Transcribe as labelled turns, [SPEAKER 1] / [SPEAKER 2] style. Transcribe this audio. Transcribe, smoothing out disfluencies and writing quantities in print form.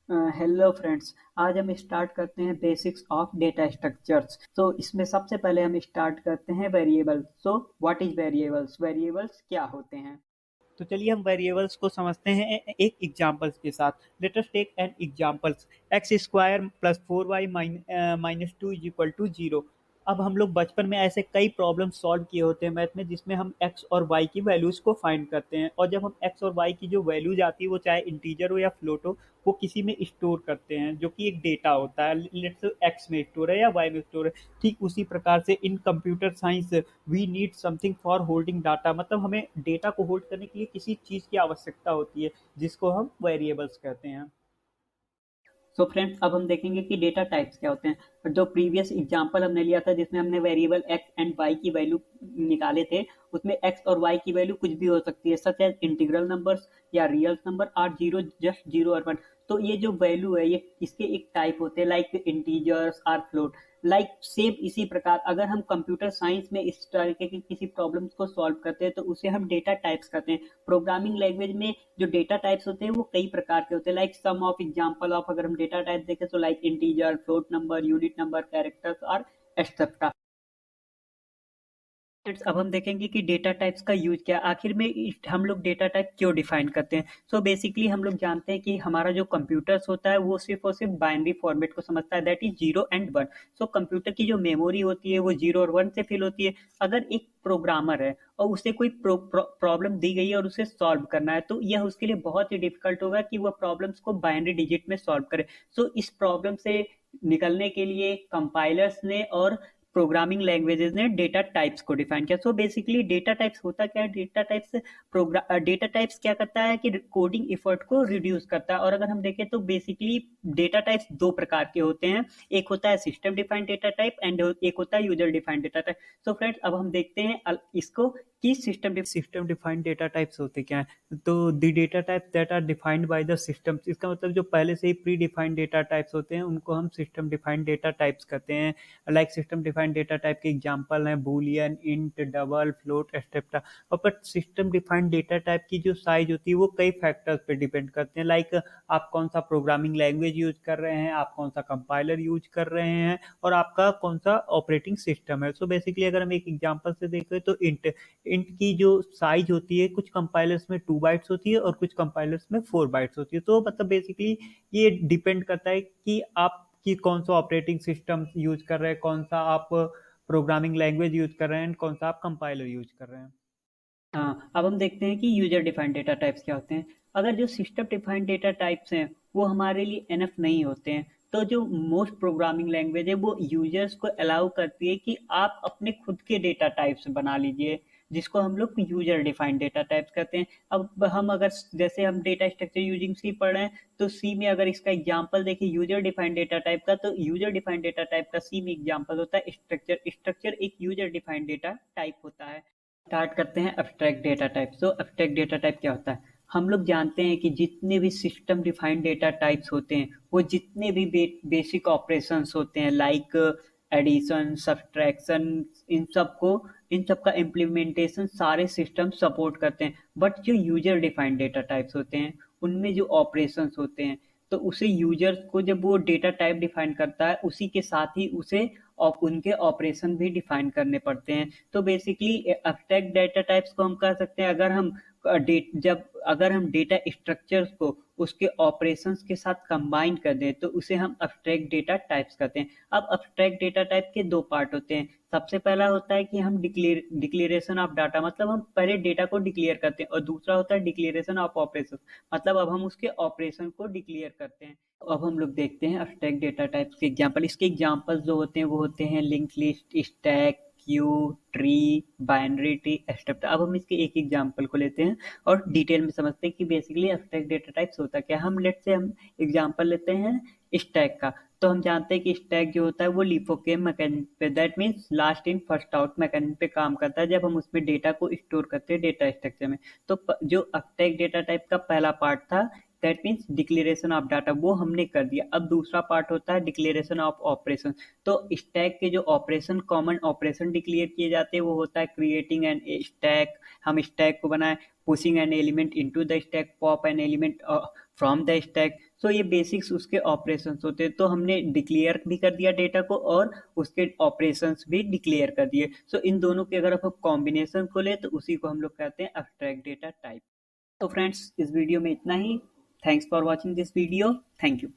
[SPEAKER 1] Hello friends. आज हम start करते हैं बेसिक्स ऑफ डेटा स्ट्रक्चर्स। तो इसमें सबसे पहले हम स्टार्ट करते हैं variable. So what is variables? Variables क्या होते हैं?
[SPEAKER 2] तो चलिए हम वेरिएबल्स को समझते हैं एक एग्जांपल्स के साथ। Let us take an examples x square plus 4y minus 2 is equal to 0। अब हम लोग बचपन में ऐसे कई प्रॉब्लम सॉल्व किए होते हैं मैथ में, जिसमें हम एक्स और वाई की वैल्यूज को फाइंड करते हैं, और जब हम एक्स और वाई की जो वैल्यूज आती है वो चाहे इंटीजर हो या फ्लोट हो, वो किसी में स्टोर करते हैं जो कि एक डेटा होता है। लेट्स एक्स में स्टोर है या वाई में स्टोर है। ठीक उसी प्रकार से in computer science we need something for holding data, मतलब हमें डेटा को होल्ड करने के लिए किसी चीज़ की आवश्यकता होती है, जिसको हम वेरिएबल्स कहते हैं।
[SPEAKER 1] सो फ्रेंड्स, अब हम देखेंगे कि डेटा टाइप्स क्या होते हैं। जो प्रीवियस एग्जांपल हमने लिया था जिसमें हमने वेरिएबल एक्स एंड वाई की वैल्यू निकाले थे, उसमें एक्स और वाई की वैल्यू कुछ भी हो सकती है, सच एज इंटीग्रल नंबर्स या real number are zero, just zero और वन। तो ये जो वैल्यू है ये इसके एक टाइप होते हैं, like integers are float. Like same इसी प्रकार अगर हम कंप्यूटर साइंस में इस तरीके की किसी प्रॉब्लम्स को सॉल्व करते हैं तो उसे हम डेटा टाइप्स कहते हैं। प्रोग्रामिंग लैंग्वेज में जो डेटा टाइप्स होते हैं वो कई प्रकार के होते हैं, like some of example of अगर हम डेटा टाइप देखें तो like integer, float number, unit number, characters और एक्सेट्रा। अब हम देखेंगे कि डेटा टाइप्स का यूज क्या है। आखिर में हम लोग डेटा टाइप क्यों डिफाइन करते हैं। सो बेसिकली हम लोग जानते हैं कि हमारा जो कंप्यूटर्स होता है वो सिर्फ और सिर्फ बाइनरी फॉर्मेट को समझता है, that is zero and one. So computer की जो मेमोरी होती है वो जीरो और वन से फिल होती है। अगर एक प्रोग्रामर है और उसे कोई प्रॉब्लम दी गई है और उसे सॉल्व करना है तो यह उसके लिए बहुत ही डिफिकल्ट होगा कि वह प्रॉब्लम्स को बाइनरी डिजिट में सॉल्व करे। सो इस प्रॉब्लम से निकलने के लिए कंपाइलर्स ने और प्रोग्रामिंग लैंग्वेजेस ने डेटा टाइप्स को डिफाइन किया। सो बेसिकली डेटा टाइप्स होता क्या है? डेटा टाइप्स क्या करता है कि कोडिंग एफर्ट को रिड्यूस करता है। और अगर हम देखें तो बेसिकली डेटा टाइप्स दो प्रकार के होते हैं, एक होता है system defined data type and एक होता है user defined data type. So friends, अब हम देखते हैं इसको कि सिस्टम डिफाइंड डेटा टाइप्स होते क्या हैं। तो the data type that are defined by the system, इसका मतलब जो पहले से ही प्री डिफाइंड डेटा टाइप्स होते हैं उनको हम सिस्टम डिफाइंड डेटा टाइप्स कहते हैं। Like system defined data type के एग्जांपल हैं Boolean, int, double, float, etcetera. और पर सिस्टम डिफाइंड डेटा टाइप की जो साइज होती है वो कई फैक्टर्स पे डिपेंड करते हैं, लाइक आप कौन सा प्रोग्रामिंग लैंग्वेज यूज कर रहे हैं, आप कौन सा कंपाइलर यूज कर रहे हैं, और आपका कौन सा ऑपरेटिंग सिस्टम है। सो बेसिकली अगर हम एक एग्जांपल से देखें तो इंट इंट की जो साइज होती है कुछ कंपाइलर्स में 2 बाइट्स होती है और कुछ कंपाइलर्स में 4 बाइट्स होती है। तो मतलब बेसिकली ये डिपेंड करता है कि आप कि कौन सा ऑपरेटिंग सिस्टम यूज कर रहे हैं, कौन सा आप प्रोग्रामिंग लैंग्वेज यूज कर रहे हैं, कौन सा आप कंपाइलर यूज कर रहे हैं। हाँ, अब हम देखते हैं कि यूजर डिफाइंड डेटा टाइप्स क्या होते हैं। अगर जो सिस्टम डिफाइंड डेटा टाइप्स हैं वो हमारे लिए एनफ नहीं होते हैं, तो जो मोस्ट प्रोग्रामिंग लैंग्वेज है वो यूजर्स को अलाउ करती है कि आप अपने खुद के डेटा टाइप्स बना लीजिए, जिसको हम लोग यूजर डिफाइंड डेटा टाइप्स कहते हैं। अब हम अगर जैसे हम डेटा स्ट्रक्चर यूजिंग सी पढ़ रहे हैं तो सी में अगर इसका एग्जांपल देखें यूजर डिफाइंड डेटा टाइप का, तो यूजर डिफाइंड डेटा टाइप का सी में एग्जांपल होता है स्ट्रक्चर। स्ट्रक्चर एक यूजर डिफाइंड डेटा टाइप होता है। स्टार्ट करते हैं एब्स्ट्रैक्ट डेटा टाइप। सो एब्स्ट्रैक्ट डेटा टाइप क्या होता है? हम लोग जानते हैं कि जितने भी सिस्टम डिफाइंड डेटा टाइप्स होते हैं वो जितने भी बेसिक ऑपरेशंस होते हैं, लाइक एडिशन, सब्ट्रैक्शन, इन सब का इम्प्लीमेंटेशन सारे सिस्टम सपोर्ट करते हैं। बट जो यूजर डिफाइंड डेटा टाइप्स होते हैं उनमें जो ऑपरेशंस होते हैं तो उसे यूजर्स को जब वो डेटा टाइप डिफाइन करता है उसी के साथ ही उसे और उनके ऑपरेशन भी डिफाइन करने पड़ते हैं। तो बेसिकली एब्स्ट्रैक्ट डेटा टाइप्स को हम कह सकते हैं, अगर हम डेटा स्ट्रक्चर्स को उसके ऑपरेशंस के साथ कंबाइन कर दें तो उसे हम एब्स्ट्रैक्ट डेटा टाइप्स कहते हैं। अब एब्स्ट्रैक्ट डेटा टाइप के दो पार्ट होते हैं। सबसे पहला होता है कि हम डिक्लेरेशन ऑफ डाटा, मतलब हम पहले डेटा को डिक्लेयर करते हैं, और दूसरा होता है डिक्लेरेशन ऑफ ऑपरेशन, मतलब अब हम उसके ऑपरेशन को डिक्लेयर करते हैं। तो अब हम लोग देखते हैं एब्स्ट्रैक्ट डेटा टाइप्स के एग्जांपल। इसके एग्जांपल्स जो होते हैं वो होते हैं link list, stack, Q, tree, binary tree, etcetera. अब हम इसके एक एग्जांपल को लेते हैं और डिटेल में समझते हैं कि बेसिकली एब्स्ट्रैक्ट डेटा टाइप्स होता क्या है। हम एग्जांपल लेते हैं स्टैक का। तो हम जानते हैं कि स्टैक जो होता है वो लिफो के मैकेनिज्म पे, that means last in first out mechanism पे काम करता है जब हम उसमें डेटा को स्टोर करते हैं डेटा स्ट्रक्चर में। तो जो एब्स्ट्रैक्ट डेटा टाइप का पहला पार्ट था that means declaration of data, वो हमने कर दिया। अब दूसरा पार्ट होता है डिक्लेरेशन ऑफ ऑपरेशन। तो स्टैक के जो ऑपरेशन, कॉमन ऑपरेशन डिक्लेयर किए जाते हैं वो होता है क्रिएटिंग एन स्टैक, हम स्टैक को बनाए, pushing an element into the stack, pop an element from the stack. So ये बेसिक्स उसके ऑपरेशंस होते हैं। तो हमने डिक्लेयर भी कर दिया डेटा को और उसके ऑपरेशंस भी डिक्लेयर कर दिए। सो इन दोनों के अगर आप कॉम्बिनेशन को ले तो उसी को हम लोग कहते हैं एब्स्ट्रैक्ट डेटा टाइप। तो फ्रेंड्स, इस वीडियो में इतना ही। Thanks for watching this video. Thank you.